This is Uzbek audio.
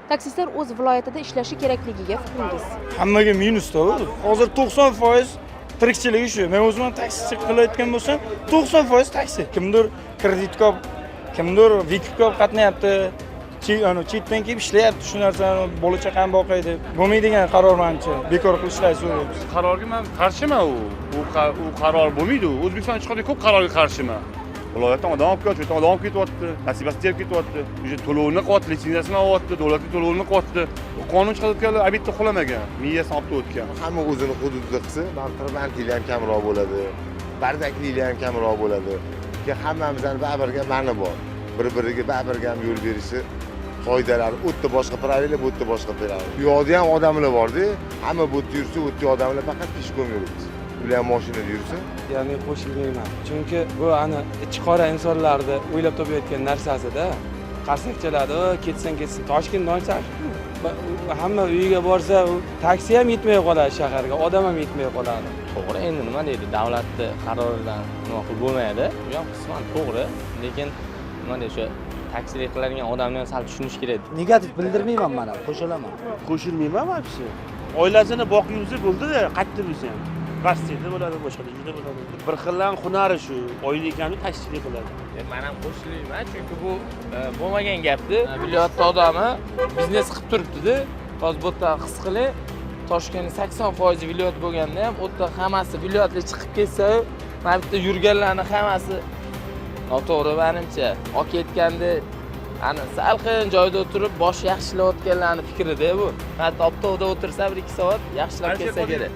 Taksistlar o'z viloyatida ishlashi kerakligiga fikringiz? Hammaga minusda u. Hozir 90% tirikchiligi shu. Men o'zim taksichi qilayotgan bo'lsam, 90% taksi. Kimdir kreditkop, kimdir vikipkop qatnayapti. Chetdan kelib ishlayapti, shu narsani bola chaqani boqaydi. Bo'lmaydigan qaror menimcha. Bekor qilishlarni so'raymiz. Qarorga men qarshiman u qaror bo'lmaydi. O'zbekiston chiqadi ko'p qarorga qarshiman. Viloyatdan odam olib kelib, odam olib ketyapti, nasibasi terib ketyapti. O'sha to'lovni qilyapti, litsenziyasini olyapti, davlatning to'lovini qilyapti. Qonun chiqarayotganlar obyektda uxlamagan, miyasini olib o'tgan. Hamma o'zini hududida qilsa, narxlar ham kamroq bo'ladi. Bardaklik ham kamroq bo'ladi. Hammamizdan baribirga ma'ni bor. Bir-biriga baribirga ham yo'l berishi qoidalari u yerda boshqa pravila, bu yerda boshqa pravila. Bu yerda ham odamlar bor-da, hamma bu yerda yursa, u yerda odamlar faqat peshkom yuribdi. Ular mashinada yursa, ya'ni qo'shilmayman. Chunki bu ana ichiqora insonlarni o'ylab topayotgan narsasida qarsakchalarni ketsin, Toshkentdan hamma uyiga borsa, taksi ham yetmay qoladi shaharga, odam ham yetmay qoladi. To'g'ri, endi nima deydi, davlatning qaroridan nima qilib bo'lmaydi. Bu ham qisman to'g'ri, lekin nima deydi, o'sha taksilik qiladigan odamni ham sal tushunish kerak. Negativ bildirmayman mana, qo'shilaman. Qo'shilmayman вообще. Oilasini boqib yursa bo'ldi-da, qaytib yursa ham. Rossiyada bo'ladi, boshqa joyda bo'ladi. Bir xillan hunari shu, oylik ekanmi taksichilik qiladi. Men ham qo'shilmayman, chunki bu bo'lmagan gapdi. Viloyatda odami biznes qilib turibdi-da. Hozir bu yerda his qiling, Toshkentning 80% viloyat bo'lganda ham, u yerda hammasi viloyatga chiqib ketsa, mana bitta yurganlarni hammasi noto'g'ri menimcha. Olib ketganda ana salqin joyda o'tirib bosh yaxshilayotganlarning fikrida bu. Hatto avtobusda o'tirsa 1-2 soat yaxshilab ketsa kerak.